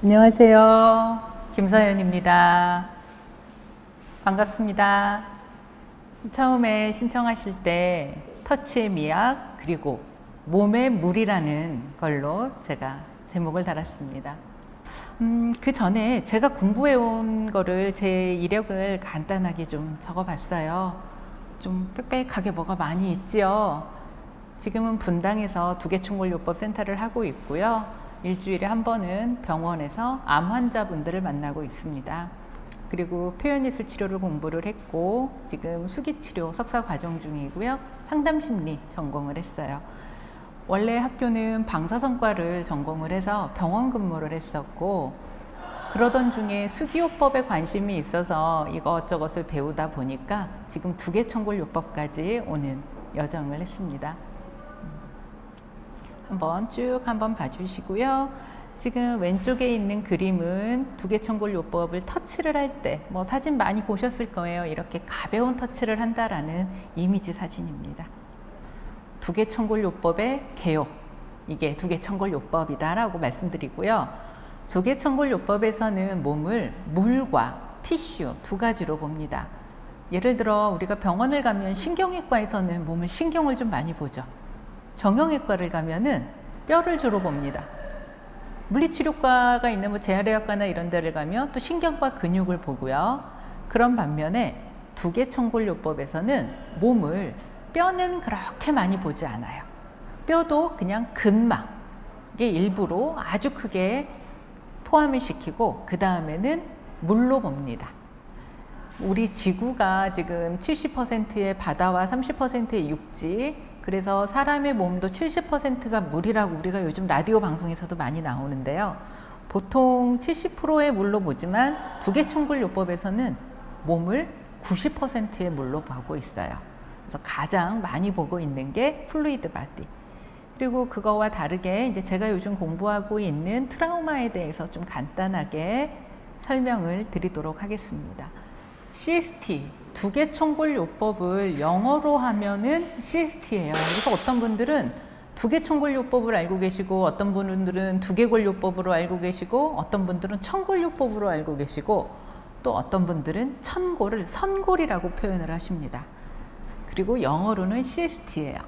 안녕하세요. 김서연입니다. 반갑습니다. 처음에 신청하실 때 터치의 미학 그리고 몸의 물이라는 걸로 제가 제목을 달았습니다. 그 전에 제가 공부해 온 거를 제 이력을 간단하게 좀 적어 봤어요. 좀 빽빽하게 뭐가 많이 있지요. 지금은 분당에서 두개총골요법 센터를 하고 있고요. 일주일에 한 번은 병원에서 암 환자분들을 만나고 있습니다. 그리고 표현예술 치료를 공부를 했고 지금 수기치료 석사 과정 중이고요. 상담심리 전공을 했어요. 원래 학교는 방사선과를 전공을 해서 병원 근무를 했었고 그러던 중에 수기요법에 관심이 있어서 이것저것을 배우다 보니까 지금 두개총골요법까지 오는 여정을 했습니다. 한번 봐주시고요. 지금 왼쪽에 있는 그림은 두개총골요법을 터치를 할 때 사진 많이 보셨을 거예요. 이렇게 가벼운 터치를 한다라는 이미지 사진입니다. 두개총골요법의 개요. 이게 두개총골요법이다 라고 말씀드리고요. 두개총골요법에서는 몸을 물과 티슈 두 가지로 봅니다. 예를 들어 우리가 병원을 가면 신경외과에서는 몸을 신경을 좀 많이 보죠. 정형외과를 가면은 뼈를 주로 봅니다. 물리치료과가 있는 재활의학과나 이런 데를 가면 또 신경과 근육을 보고요. 그런 반면에 두개총골요법에서는 몸을 뼈는 그렇게 많이 보지 않아요. 뼈도 그냥 근막의 일부로 아주 크게 포함을 시키고 그 다음에는 물로 봅니다. 우리 지구가 지금 70%의 바다와 30%의 육지, 그래서 사람의 몸도 70%가 물이라고 우리가 요즘 라디오 방송에서도 많이 나오는데요. 보통 70%의 물로 보지만 두개총골요법에서는 몸을 90%의 물로 보고 있어요. 그래서 가장 많이 보고 있는 게 플루이드 바디. 그리고 그거와 다르게 이제 제가 요즘 공부하고 있는 트라우마에 대해서 좀 간단하게 설명을 드리도록 하겠습니다. CST, 두개총골요법을 영어로 하면은 CST예요. 그래서 어떤 분들은 두개총골요법을 알고 계시고 어떤 분들은 두개골요법으로 알고 계시고 어떤 분들은 천골요법으로 알고 계시고 또 어떤 분들은 천골을 선골이라고 표현을 하십니다. 그리고 영어로는 CST예요.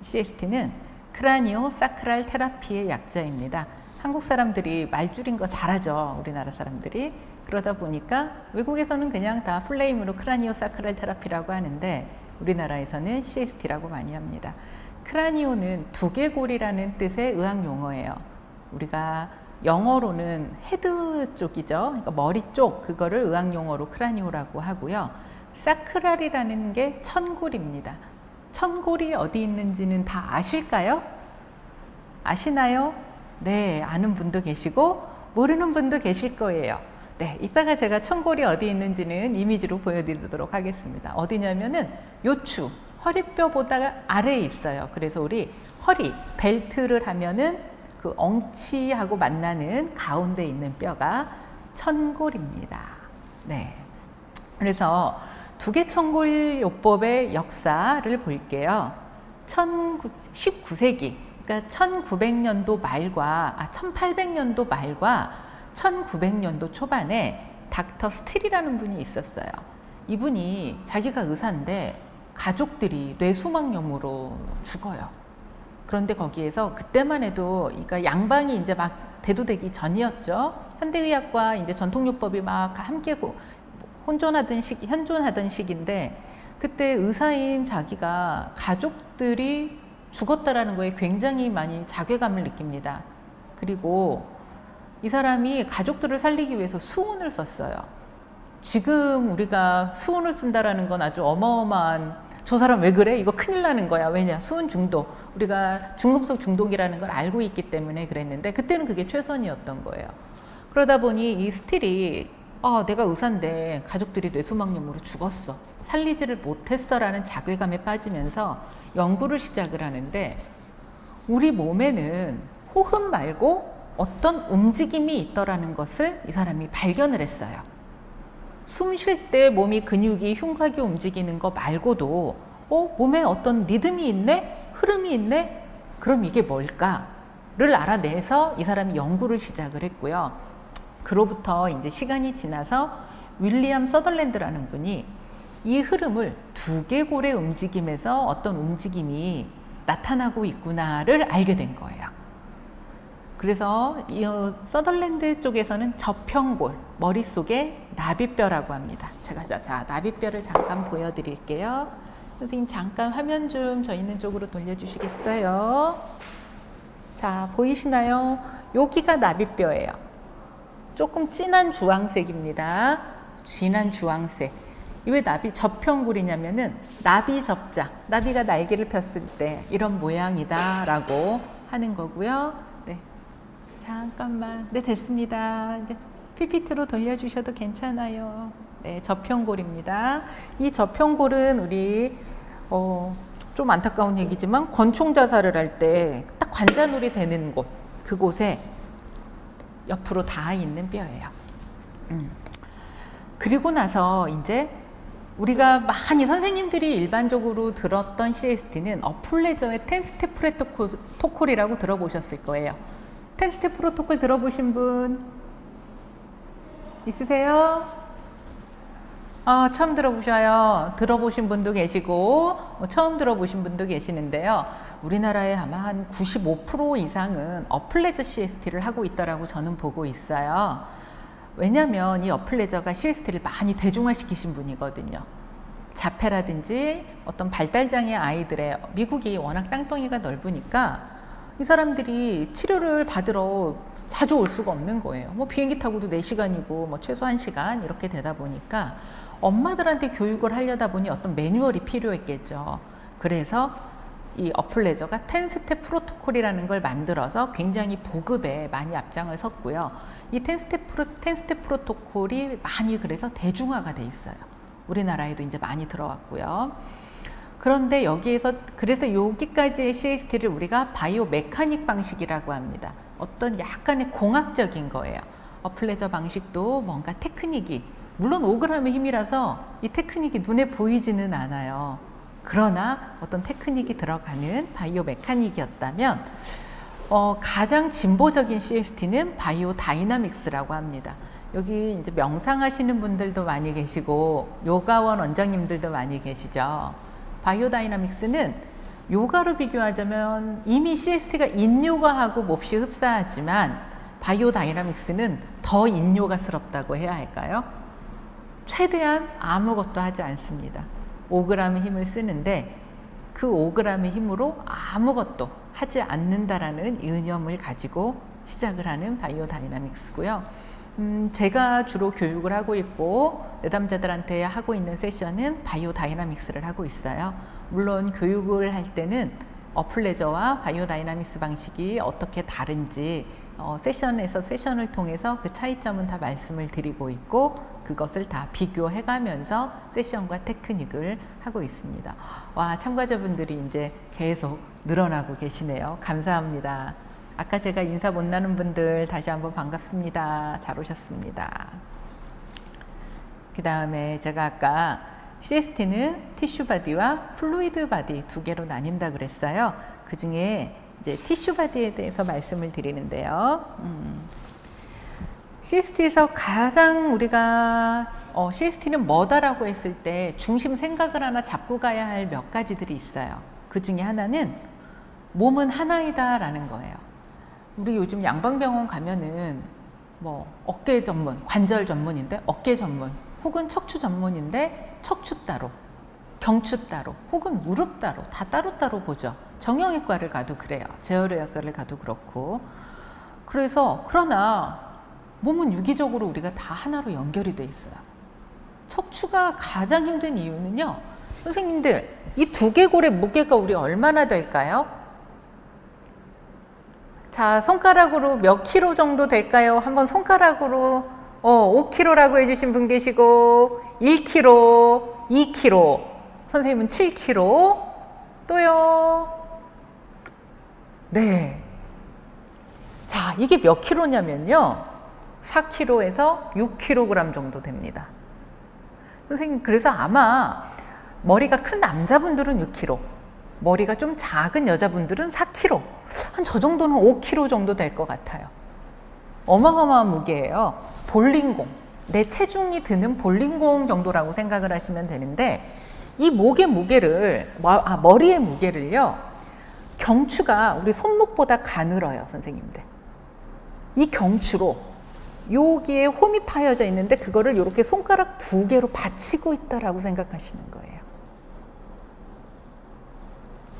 CST는 크라니오 사크랄 테라피의 약자입니다. 한국 사람들이 말줄인 거 잘하죠. 우리나라 사람들이. 그러다 보니까 외국에서는 그냥 다 풀네임으로 크라니오 사크랄 테라피라고 하는데 우리나라에서는 CST라고 많이 합니다. 크라니오는 두개골이라는 뜻의 의학 용어예요. 우리가 영어로는 헤드 쪽이죠. 그러니까 머리 쪽 그거를 의학 용어로 크라니오라고 하고요. 사크랄이라는 게 천골입니다. 천골이 어디 있는지는 다 아실까요? 아시나요? 네, 아는 분도 계시고 모르는 분도 계실 거예요. 네, 이따가 제가 천골이 어디 있는지는 이미지로 보여드리도록 하겠습니다. 어디냐면은 요추, 허리뼈보다 아래에 있어요. 그래서 우리 허리, 벨트를 하면은 그 엉치하고 만나는 가운데 있는 뼈가 천골입니다. 네. 그래서 두개총골요법의 역사를 볼게요. 19세기, 그러니까 1900년도 말과 1800년도 말과 1900년도 초반에 닥터 스틸이라는 분이 있었어요. 이분이 자기가 의사인데 가족들이 뇌수막염으로 죽어요. 그런데 거기에서 그때만 해도 그러니까 양방이 이제 막 대두되기 전이었죠. 현대의학과 이제 전통요법이 막 함께 현존하던 시기인데 그때 의사인 자기가 가족들이 죽었다라는 거에 굉장히 많이 자괴감을 느낍니다. 그리고 이 사람이 가족들을 살리기 위해서 수은을 썼어요. 지금 우리가 수은을 쓴다라는 건 아주 어마어마한 저 사람 왜 그래? 이거 큰일 나는 거야. 왜냐? 수은 중독. 우리가 중금속 중독이라는 걸 알고 있기 때문에 그랬는데 그때는 그게 최선이었던 거예요. 그러다 보니 이 스틸이 내가 의사인데 가족들이 뇌수막염으로 죽었어. 살리지를 못했어 라는 자괴감에 빠지면서 연구를 시작을 하는데 우리 몸에는 호흡 말고 어떤 움직임이 있더라는 것을 이 사람이 발견을 했어요. 숨 쉴 때 몸이 근육이 흉곽이 움직이는 거 말고도 몸에 어떤 리듬이 있네? 흐름이 있네? 그럼 이게 뭘까를 알아내서 이 사람이 연구를 시작을 했고요. 그로부터 이제 시간이 지나서 윌리엄 서덜랜드라는 분이 이 흐름을 두개골의 움직임에서 어떤 움직임이 나타나고 있구나를 알게 된 거예요. 그래서 이 서덜랜드 쪽에서는 저평골, 머릿속에 나비뼈라고 합니다. 제가 자 나비뼈를 잠깐 보여드릴게요. 선생님 잠깐 화면 좀 저 있는 쪽으로 돌려주시겠어요? 자, 보이시나요? 여기가 나비뼈예요. 조금 진한 주황색입니다. 진한 주황색. 왜 저평골이냐면은 나비 접자, 나비가 날개를 폈을 때 이런 모양이다 라고 하는 거고요. 네, 잠깐만. 네, 됐습니다. 이제 PPT로 돌려주셔도 괜찮아요. 네, 저평골입니다. 이 저평골은 우리 좀 안타까운 얘기지만 권총 자살을 할 때 딱 관자놀이 되는 곳, 그곳에 옆으로 닿아 있는 뼈예요. 그리고 나서 이제 우리가 많이 선생님들이 일반적으로 들었던 CST는 어플레저의 10스텝 프로토콜이라고 들어보셨을 거예요. 10스텝 프로토콜 들어보신 분 있으세요? 처음 들어보셔요. 들어보신 분도 계시고 처음 들어보신 분도 계시는데요. 우리나라에 아마 한 95% 이상은 어플레저 CST를 하고 있다라고 저는 보고 있어요. 왜냐하면 이 어플레저가 CST를 많이 대중화시키신 분이거든요. 자폐라든지 어떤 발달장애 아이들의, 미국이 워낙 땅덩이가 넓으니까 이 사람들이 치료를 받으러 자주 올 수가 없는 거예요. 뭐 비행기 타고도 4시간이고 뭐 최소 1시간 이렇게 되다 보니까 엄마들한테 교육을 하려다 보니 어떤 매뉴얼이 필요했겠죠. 그래서 이 어플레저가 10스텝 프로토콜이라는 걸 만들어서 굉장히 보급에 많이 앞장을 섰고요. 이 10스텝 프로토콜이 많이 그래서 대중화가 돼 있어요. 우리나라에도 이제 많이 들어왔고요. 그런데 여기에서 그래서 여기까지의 CST를 우리가 바이오 메카닉 방식이라고 합니다. 어떤 약간의 공학적인 거예요. 어플레저 방식도 뭔가 테크닉이, 물론 5g의 힘이라서 이 테크닉이 눈에 보이지는 않아요. 그러나 어떤 테크닉이 들어가는 바이오 메카닉이었다면 가장 진보적인 CST는 바이오 다이나믹스라고 합니다. 여기 이제 명상하시는 분들도 많이 계시고 요가원 원장님들도 많이 계시죠. 바이오 다이나믹스는 요가로 비교하자면 이미 CST가 인요가하고 몹시 흡사하지만 바이오 다이나믹스는 더 인요가스럽다고 해야 할까요? 최대한 아무것도 하지 않습니다. 5g의 힘을 쓰는데 그 5g의 힘으로 아무것도 하지 않는다라는 이념을 가지고 시작을 하는 바이오 다이나믹스고요. 제가 주로 교육을 하고 있고 내담자들한테 하고 있는 세션은 바이오 다이나믹스를 하고 있어요. 물론 교육을 할 때는 어플레저와 바이오 다이나믹스 방식이 어떻게 다른지 세션에서 세션을 통해서 그 차이점은 다 말씀을 드리고 있고 그것을 다 비교해 가면서 세션과 테크닉을 하고 있습니다. 와, 참가자분들이 이제 계속 늘어나고 계시네요. 감사합니다. 아까 제가 인사 못 나눈 분들 다시 한번 반갑습니다. 잘 오셨습니다. 그 다음에 제가 아까 CST는 티슈 바디와 플루이드 바디 두 개로 나뉜다 그랬어요. 그 중에 이제 티슈 바디에 대해서 말씀을 드리는데요. CST에서 가장 우리가 CST는 뭐다라고 했을 때 중심 생각을 하나 잡고 가야 할 몇 가지들이 있어요. 그 중에 하나는 몸은 하나이다 라는 거예요. 우리 요즘 양방병원 가면은 뭐 어깨 전문, 관절 전문인데 어깨 전문, 혹은 척추 전문인데 척추 따로, 경추 따로, 혹은 무릎 따로 다 따로따로 보죠. 정형외과를 가도 그래요. 제어의학과를 가도 그렇고. 그래서 그러나 몸은 유기적으로 우리가 다 하나로 연결이 돼 있어요. 척추가 가장 힘든 이유는요. 선생님들, 이 두개골의 무게가 우리 얼마나 될까요? 자, 손가락으로 몇 킬로 정도 될까요? 한번 손가락으로 5kg라고 해주신 분 계시고 1kg, 2kg, 선생님은 7kg, 또요. 네. 자, 이게 몇 킬로냐면요. 4kg에서 6kg 정도 됩니다. 선생님, 그래서 아마 머리가 큰 남자분들은 6kg, 머리가 좀 작은 여자분들은 4kg, 한 저 정도는 5kg 정도 될 것 같아요. 어마어마한 무게예요. 볼링공, 내 체중이 드는 볼링공 정도라고 생각을 하시면 되는데, 이 목의 무게를, 머리의 무게를요, 경추가 우리 손목보다 가늘어요, 선생님들. 이 경추로 여기에 홈이 파여져 있는데 그거를 이렇게 손가락 2개로 받치고 있다라고 생각하시는 거예요.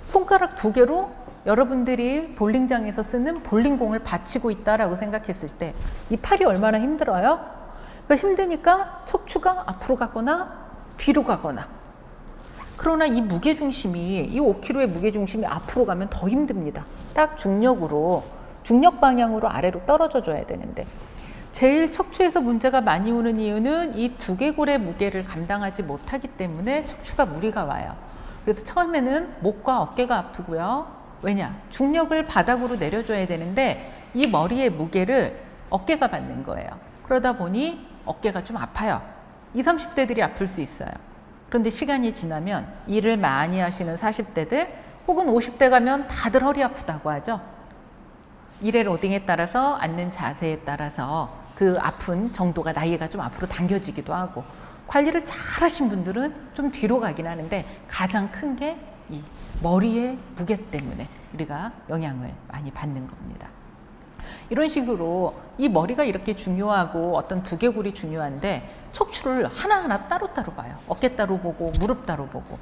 손가락 2개로 여러분들이 볼링장에서 쓰는 볼링공을 받치고 있다라고 생각했을 때 이 팔이 얼마나 힘들어요? 그러니까 힘드니까 척추가 앞으로 가거나 뒤로 가거나. 그러나 이 무게중심이, 이 5kg의 무게중심이 앞으로 가면 더 힘듭니다. 딱 중력으로, 중력 방향으로 아래로 떨어져 줘야 되는데, 제일 척추에서 문제가 많이 오는 이유는 이 두개골의 무게를 감당하지 못하기 때문에 척추가 무리가 와요. 그래서 처음에는 목과 어깨가 아프고요. 왜냐? 중력을 바닥으로 내려줘야 되는데 이 머리의 무게를 어깨가 받는 거예요. 그러다 보니 어깨가 좀 아파요. 20, 30대들이 아플 수 있어요. 그런데 시간이 지나면 일을 많이 하시는 40대들 혹은 50대 가면 다들 허리 아프다고 하죠. 일의 로딩에 따라서, 앉는 자세에 따라서 그 아픈 정도가 나이가 좀 앞으로 당겨지기도 하고, 관리를 잘 하신 분들은 좀 뒤로 가긴 하는데 가장 큰 게 이 머리의 무게 때문에 우리가 영향을 많이 받는 겁니다. 이런 식으로 이 머리가 이렇게 중요하고 어떤 두개골이 중요한데 척추를 하나하나 따로따로 봐요. 어깨 따로 보고 무릎 따로 보고.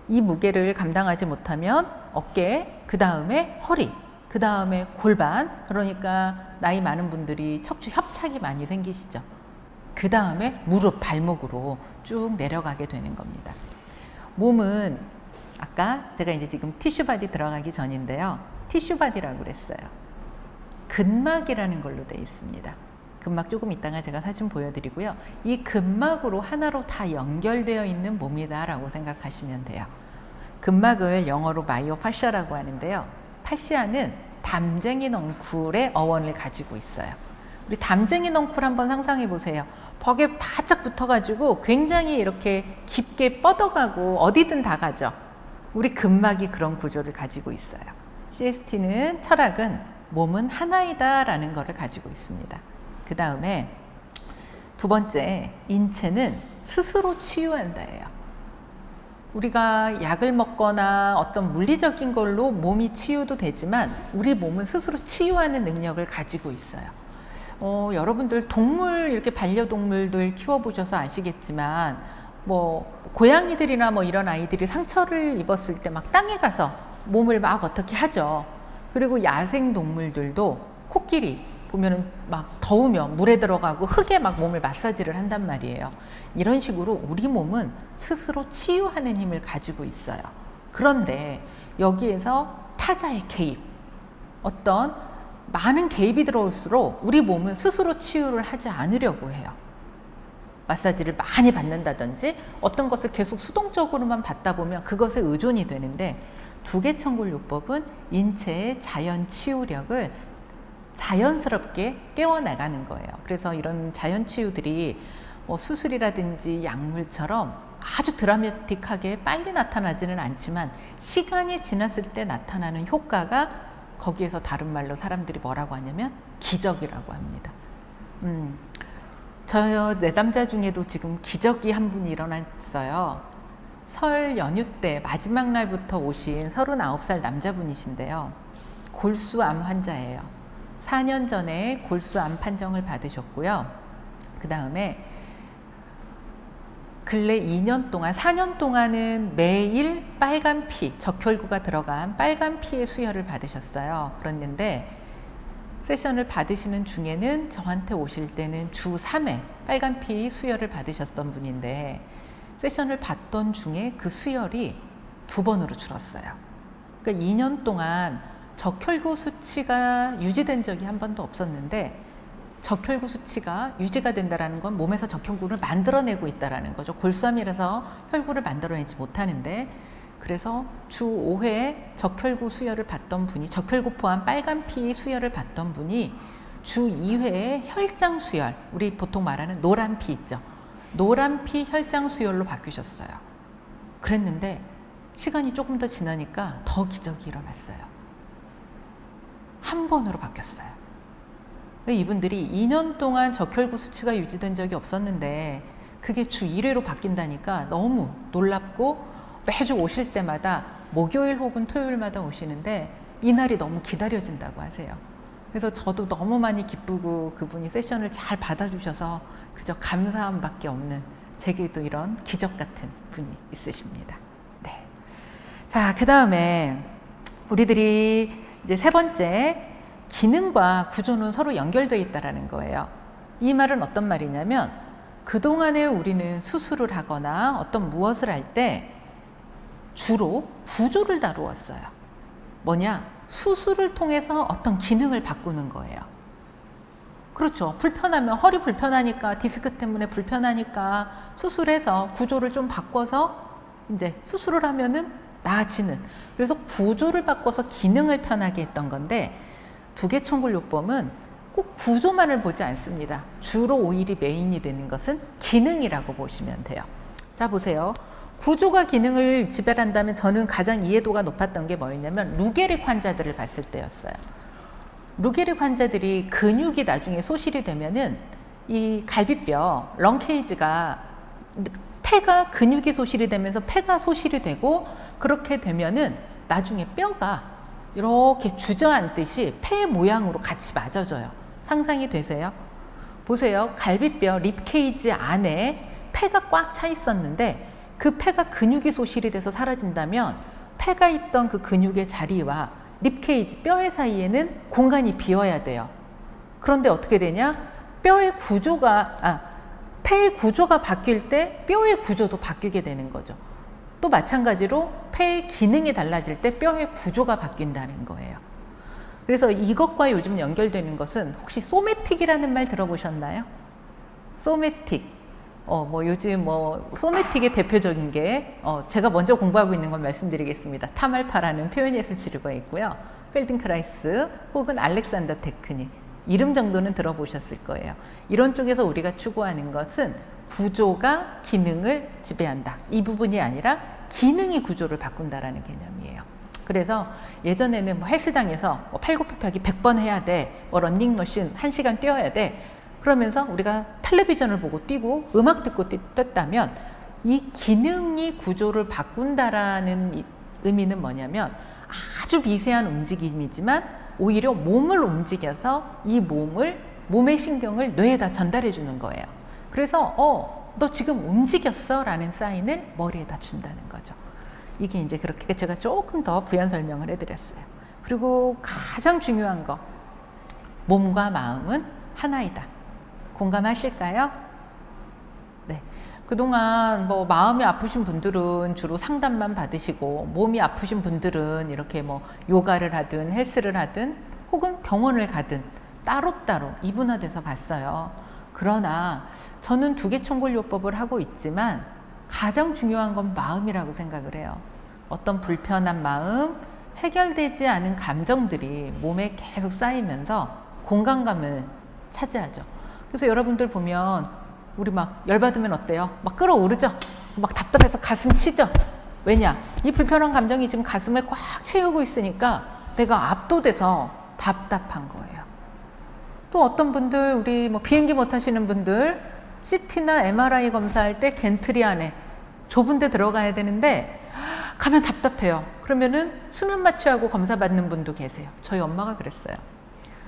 이 무게를 감당하지 못하면 어깨, 그 다음에 허리, 그 다음에 골반, 그러니까 나이 많은 분들이 척추 협착이 많이 생기시죠. 그 다음에 무릎, 발목으로 쭉 내려가게 되는 겁니다. 몸은 아까 제가 이제 지금 티슈바디 들어가기 전인데요. 티슈바디라고 그랬어요. 근막이라는 걸로 되어 있습니다. 근막 조금 이따가 제가 사진 보여드리고요. 이 근막으로 하나로 다 연결되어 있는 몸이다라고 생각하시면 돼요. 근막을 영어로 마이오파시아라고 하는데요. 파시아는 담쟁이 넝쿨의 어원을 가지고 있어요. 우리 담쟁이 넝쿨 한번 상상해 보세요. 벽에 바짝 붙어가지고 굉장히 이렇게 깊게 뻗어가고 어디든 다 가죠. 우리 근막이 그런 구조를 가지고 있어요. CST는 철학은 몸은 하나이다 라는 것을 가지고 있습니다. 그 다음에 두 번째, 인체는 스스로 치유한다예요. 우리가 약을 먹거나 어떤 물리적인 걸로 몸이 치유도 되지만 우리 몸은 스스로 치유하는 능력을 가지고 있어요. 여러분들 동물, 이렇게 반려동물들 키워보셔서 아시겠지만 뭐 고양이들이나 뭐 이런 아이들이 상처를 입었을 때 막 땅에 가서 몸을 막 어떻게 하죠. 그리고 야생 동물들도 코끼리 보면은 막 더우면 물에 들어가고 흙에 막 몸을 마사지를 한단 말이에요. 이런 식으로 우리 몸은 스스로 치유하는 힘을 가지고 있어요. 그런데 여기에서 타자의 개입, 어떤 많은 개입이 들어올수록 우리 몸은 스스로 치유를 하지 않으려고 해요. 마사지를 많이 받는다든지 어떤 것을 계속 수동적으로만 받다 보면 그것에 의존이 되는데, 두개천골요법은 인체의 자연 치유력을 자연스럽게 깨워나가는 거예요. 그래서 이런 자연 치유들이 뭐 수술이라든지 약물처럼 아주 드라마틱하게 빨리 나타나지는 않지만 시간이 지났을 때 나타나는 효과가, 거기에서 다른 말로 사람들이 뭐라고 하냐면 기적이라고 합니다. 저 내담자 중에도 지금 기적이 한 분이 일어났어요. 설 연휴 때 마지막 날부터 오신 39살 남자분이신데요. 골수암 환자예요. 4년 전에 골수암 판정을 받으셨고요. 그 다음에 근래 2년 동안, 4년 동안은 매일 빨간 피, 적혈구가 들어간 빨간 피의 수혈을 받으셨어요. 그랬는데 세션을 받으시는 중에는 저한테 오실 때는 주 3회 빨간 피 수혈을 받으셨던 분인데, 세션을 받던 중에 그 수혈이 2번으로 줄었어요. 그러니까 2년 동안 적혈구 수치가 유지된 적이 한 번도 없었는데, 적혈구 수치가 유지가 된다는 건 몸에서 적혈구를 만들어내고 있다는 거죠. 골수암이라서 혈구를 만들어내지 못하는데 그래서 주 5회 적혈구 수혈을 받던 분이, 적혈구 포함 빨간 피 수혈을 받던 분이 주 2회에 혈장 수혈, 우리 보통 말하는 노란 피 있죠. 노란 피 혈장 수혈로 바뀌셨어요. 그랬는데 시간이 조금 더 지나니까 더 기적이 일어났어요. 한 번으로 바뀌었어요. 이분들이 2년 동안 적혈구 수치가 유지된 적이 없었는데 그게 주 1회로 바뀐다니까 너무 놀랍고, 매주 오실 때마다 목요일 혹은 토요일마다 오시는데 이날이 너무 기다려진다고 하세요. 그래서 저도 너무 많이 기쁘고 그분이 세션을 잘 받아주셔서 그저 감사함밖에 없는, 제게도 이런 기적 같은 분이 있으십니다. 네. 자, 그 다음에 우리들이 이제 세 번째, 기능과 구조는 서로 연결되어 있다는 거예요. 이 말은 어떤 말이냐면, 그동안에 우리는 수술을 하거나 어떤 무엇을 할 때 주로 구조를 다루었어요. 뭐냐? 수술을 통해서 어떤 기능을 바꾸는 거예요. 그렇죠. 불편하면, 허리 불편하니까, 디스크 때문에 불편하니까 수술해서 구조를 좀 바꿔서 이제 수술을 하면은 나아지는, 그래서 구조를 바꿔서 기능을 편하게 했던 건데, 두개천골요법은 꼭 구조만을 보지 않습니다. 주로 오일이 메인이 되는 것은 기능이라고 보시면 돼요. 자, 보세요. 구조가 기능을 지배한다면 저는 가장 이해도가 높았던 게 뭐였냐면 루게릭 환자들을 봤을 때였어요. 루게릭 환자들이 근육이 나중에 소실이 되면은 이 갈비뼈, 렁케이지가, 폐가, 근육이 소실이 되면서 폐가 소실이 되고, 그렇게 되면은 나중에 뼈가 이렇게 주저앉듯이 폐 모양으로 같이 맞아져요. 상상이 되세요? 보세요. 갈비뼈, 립케이지 안에 폐가 꽉 차 있었는데 그 폐가 근육이 소실이 돼서 사라진다면 폐가 있던 그 근육의 자리와 립케이지, 뼈의 사이에는 공간이 비어야 돼요. 그런데 어떻게 되냐? 뼈의 구조가, 폐의 구조가 바뀔 때 뼈의 구조도 바뀌게 되는 거죠. 또 마찬가지로 폐의 기능이 달라질 때 뼈의 구조가 바뀐다는 거예요. 그래서 이것과 요즘 연결되는 것은, 혹시 소매틱이라는 말 들어보셨나요? 소매틱. 요즘 소매틱의 대표적인 게, 제가 먼저 공부하고 있는 걸 말씀드리겠습니다. 타말파라는 표현예술 치료가 있고요. 펠딩크라이스 혹은 알렉산더 테크닉. 이름 정도는 들어보셨을 거예요. 이런 쪽에서 우리가 추구하는 것은 구조가 기능을 지배한다. 이 부분이 아니라 기능이 구조를 바꾼다라는 개념이에요. 그래서 예전에는 헬스장에서 팔굽혀펴기 100번 해야 돼, 런닝머신 1시간 뛰어야 돼, 그러면서 우리가 텔레비전을 보고 뛰고 음악 듣고 뛰었다면, 이 기능이 구조를 바꾼다라는 의미는 뭐냐면 아주 미세한 움직임이지만 오히려 몸을 움직여서 이 몸의 신경을 뇌에다 전달해 주는 거예요. 그래서 너 지금 움직였어 라는 사인을 머리에다 준다는 거죠. 이게 이제 그렇게 제가 조금 더 부연 설명을 해드렸어요. 그리고 가장 중요한 거, 몸과 마음은 하나이다. 공감하실까요? 네. 그동안 마음이 아프신 분들은 주로 상담만 받으시고, 몸이 아프신 분들은 이렇게 요가를 하든 헬스를 하든 혹은 병원을 가든 따로따로 이분화돼서 봤어요. 그러나 저는 두개천골요법을 하고 있지만 가장 중요한 건 마음이라고 생각을 해요. 어떤 불편한 마음, 해결되지 않은 감정들이 몸에 계속 쌓이면서 공간감을 차지하죠. 그래서 여러분들 보면 우리 막 열받으면 어때요? 막 끌어오르죠? 막 답답해서 가슴 치죠? 왜냐? 이 불편한 감정이 지금 가슴에 꽉 채우고 있으니까 내가 압도돼서 답답한 거예요. 또 어떤 분들, 우리 비행기 못 타시는 분들, CT나 MRI 검사할 때 겐트리 안에 좁은 데 들어가야 되는데 가면 답답해요. 그러면은 수면 마취하고 검사 받는 분도 계세요. 저희 엄마가 그랬어요.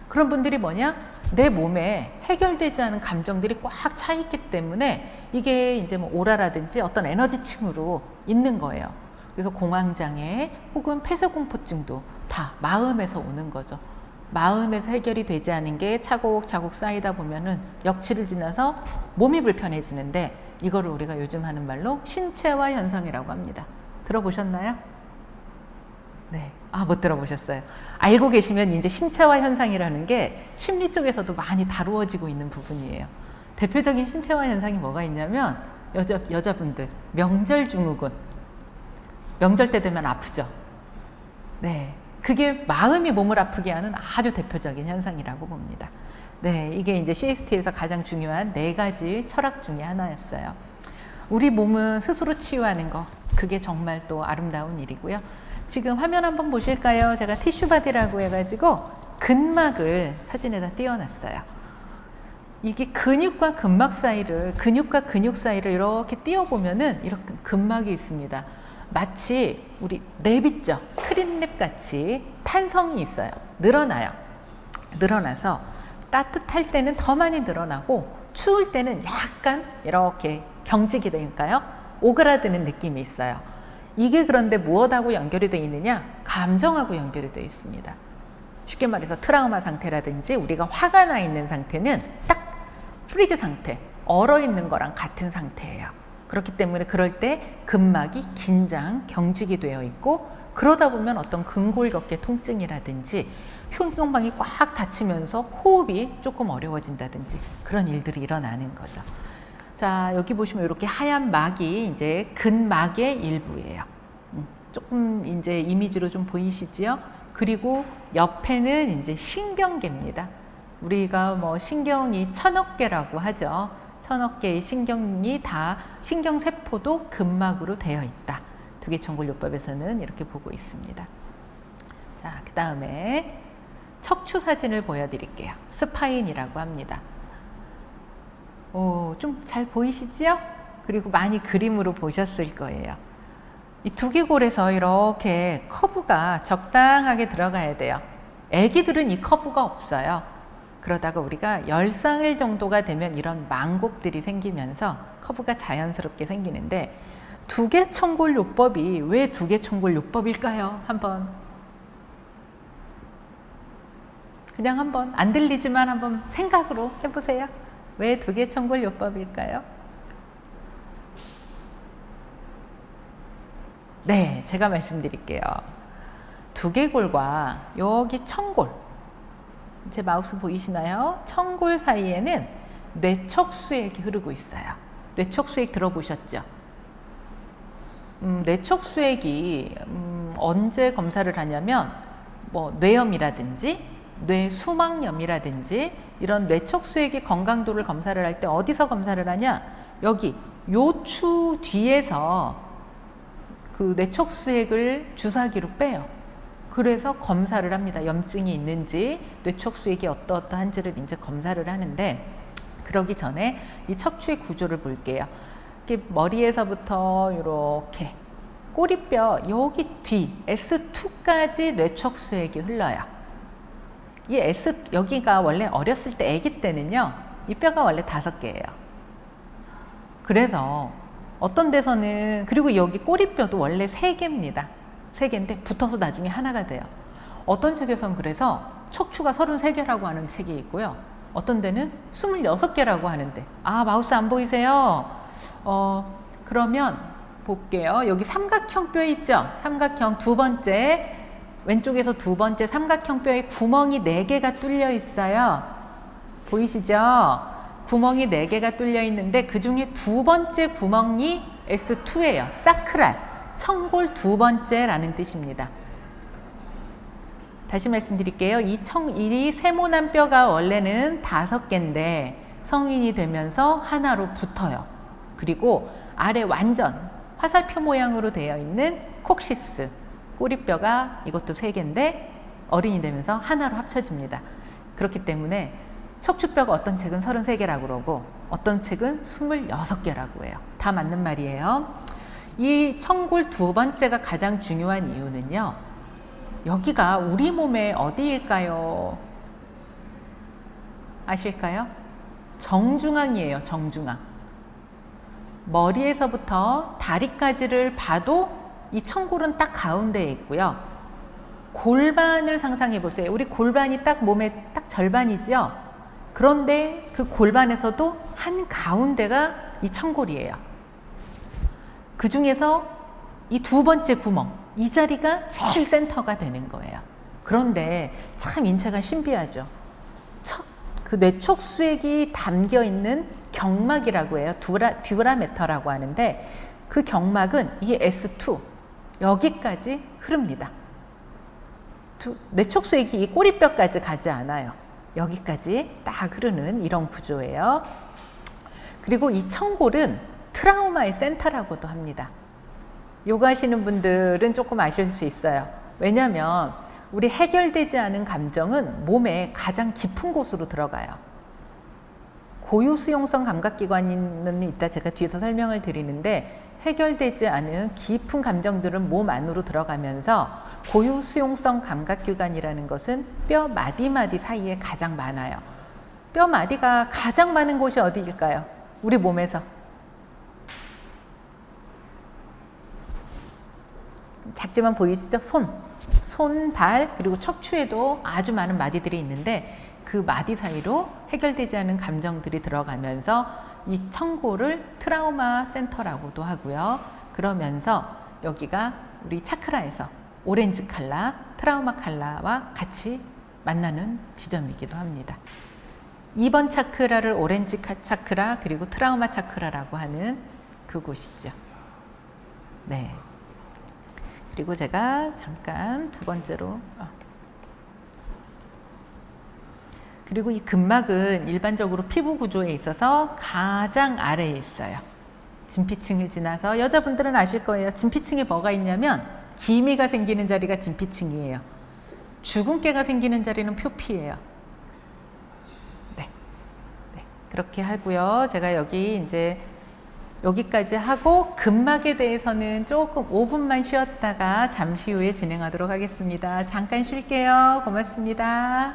그런 분들이 뭐냐? 내 몸에 해결되지 않은 감정들이 꽉 차 있기 때문에 이게 이제 오라라든지 어떤 에너지층으로 있는 거예요. 그래서 공황장애 혹은 폐쇄공포증도 다 마음에서 오는 거죠. 마음에서 해결이 되지 않은 게 차곡차곡 쌓이다 보면은 역치를 지나서 몸이 불편해지는데, 이거를 우리가 요즘 하는 말로 신체화 현상이라고 합니다. 들어보셨나요? 네. 못 들어보셨어요. 알고 계시면 이제 신체화 현상이라는 게 심리 쪽에서도 많이 다루어지고 있는 부분이에요. 대표적인 신체화 현상이 뭐가 있냐면, 여자분들 명절 증후군. 명절 때 되면 아프죠. 네, 그게 마음이 몸을 아프게 하는 아주 대표적인 현상이라고 봅니다. 네, 이게 이제 CST에서 가장 중요한 4가지 철학 중에 하나였어요. 우리 몸은 스스로 치유하는 거, 그게 정말 또 아름다운 일이고요. 지금 화면 한번 보실까요? 제가 티슈바디라고 해가지고 근막을 사진에다 띄워놨어요. 이게 근육과 근막 사이를, 근육과 근육 사이를 이렇게 띄워보면은 이렇게 근막이 있습니다. 마치 우리 랩 있죠? 크림랩 같이 탄성이 있어요. 늘어나요. 늘어나서 따뜻할 때는 더 많이 늘어나고 추울 때는 약간 이렇게 경직이 되니까요. 오그라드는 느낌이 있어요. 이게 그런데 무엇하고 연결이 되어 있느냐? 감정하고 연결이 되어 있습니다. 쉽게 말해서 트라우마 상태라든지 우리가 화가 나 있는 상태는 딱 프리즈 상태, 얼어 있는 거랑 같은 상태예요. 그렇기 때문에 그럴 때 근막이 긴장, 경직이 되어 있고 그러다 보면 어떤 근골격계 통증이라든지 흉경방이 꽉 닫히면서 호흡이 조금 어려워진다든지 그런 일들이 일어나는 거죠. 자, 여기 보시면 이렇게 하얀 막이 이제 근막의 일부예요. 조금 이제 이미지로 좀 보이시지요? 그리고 옆에는 이제 신경계입니다. 우리가 뭐 신경이 1000억 개라고 하죠. 1000억 개의 신경이 다 신경세포도 근막으로 되어 있다. 두개천골요법에서는 이렇게 보고 있습니다. 자, 그 다음에 척추 사진을 보여드릴게요. 스파인이라고 합니다. 좀 잘 보이시죠? 그리고 많이 그림으로 보셨을 거예요. 이 두개골에서 이렇게 커브가 적당하게 들어가야 돼요. 애기들은 이 커브가 없어요. 그러다가 우리가 10살 정도가 되면 이런 망곡들이 생기면서 커브가 자연스럽게 생기는데 두개천골요법이 왜 두개천골요법일까요? 한번 그냥 한번 안 들리지만 한번 생각으로 해보세요. 왜 두개천골요법일까요? 네, 제가 말씀드릴게요. 두개골과 여기 청골, 제 마우스 보이시나요? 청골 사이에는 뇌척수액이 흐르고 있어요. 뇌척수액 들어보셨죠? 뇌척수액이 언제 검사를 하냐면 뭐 뇌염이라든지 뇌수막염이라든지 이런 뇌척수액의 건강도를 검사를 할 때 어디서 검사를 하냐? 여기 요추 뒤에서 그 뇌척수액을 주사기로 빼요. 그래서 검사를 합니다. 염증이 있는지 뇌척수액이 어떠한지를 이제 검사를 하는데 그러기 전에 이 척추의 구조를 볼게요. 이렇게 머리에서부터 이렇게 꼬리뼈 여기 뒤 S2까지 뇌척수액이 흘러요. 이 여기가 원래 어렸을 때 아기 때는요. 이 뼈가 원래 5개예요. 그래서 어떤 데서는 그리고 여기 꼬리뼈도 원래 3개입니다. 3개인데 붙어서 나중에 하나가 돼요. 어떤 책에서는 그래서 척추가 33개라고 하는 책이 있고요. 어떤 데는 26개라고 하는데 마우스 안 보이세요? 그러면 볼게요. 여기 삼각형 뼈 있죠? 삼각형 두 번째 왼쪽에서 두 번째 삼각형 뼈에 구멍이 4개가 뚫려 있어요. 보이시죠? 구멍이 4개가 뚫려 있는데 그 중에 두 번째 구멍이 S2예요. 사크랄, 청골 두 번째라는 뜻입니다. 다시 말씀드릴게요. 이 세모난 뼈가 원래는 5개인데 성인이 되면서 하나로 붙어요. 그리고 아래 완전 화살표 모양으로 되어 있는 콕시스, 꼬리뼈가 이것도 3개인데 어린이 되면서 하나로 합쳐집니다. 그렇기 때문에 척추뼈가 어떤 책은 33개라고 그러고 어떤 책은 26개라고 해요. 다 맞는 말이에요. 이 청골 두 번째가 가장 중요한 이유는요. 여기가 우리 몸의 어디일까요? 아실까요? 정중앙이에요. 정중앙. 머리에서부터 다리까지를 봐도 이 청골은 딱 가운데에 있고요. 골반을 상상해 보세요. 우리 골반이 딱 몸의 딱 절반이죠. 그런데 그 골반에서도 한 가운데가 이 청골이에요. 그 중에서 이 두 번째 구멍, 이 자리가 제일 센터가 되는 거예요. 그런데 참 인체가 신비하죠. 그 뇌척수액이 담겨 있는 경막이라고 해요. 듀라메터라고 하는데 그 경막은 이 S2, 여기까지 흐릅니다. 뇌촉수액이 이 꼬리뼈까지 가지 않아요. 여기까지 딱 흐르는 이런 구조예요. 그리고 이 청골은 트라우마의 센터라고도 합니다. 요가 하시는 분들은 조금 아실 수 있어요. 왜냐하면 우리 해결되지 않은 감정은 몸의 가장 깊은 곳으로 들어가요. 고유 수용성 감각기관은 이따 제가 뒤에서 설명을 드리는데, 해결되지 않은 깊은 감정들은 몸 안으로 들어가면서 고유 수용성 감각기관이라는 것은 뼈 마디마디 사이에 가장 많아요. 뼈 마디가 가장 많은 곳이 어디일까요? 우리 몸에서. 작지만 보이시죠? 손, 발, 그리고 척추에도 아주 많은 마디들이 있는데, 그 마디 사이로 해결되지 않은 감정들이 들어가면서 이 청골을 트라우마 센터라고도 하고요. 그러면서 여기가 우리 차크라에서 오렌지 칼라, 트라우마 칼라와 같이 만나는 지점이기도 합니다. 2번 차크라를 오렌지 차크라, 그리고 트라우마 차크라라고 하는 그곳이죠. 네. 그리고 제가 잠깐 두 번째로 그리고 이 근막은 일반적으로 피부 구조에 있어서 가장 아래에 있어요. 진피층을 지나서, 여자분들은 아실 거예요. 진피층에 뭐가 있냐면 기미가 생기는 자리가 진피층이에요. 주근깨가 생기는 자리는 표피예요. 네. 그렇게 하고요. 제가 여기 이제 여기까지 하고 근막에 대해서는 조금 5분만 쉬었다가 잠시 후에 진행하도록 하겠습니다. 잠깐 쉴게요. 고맙습니다.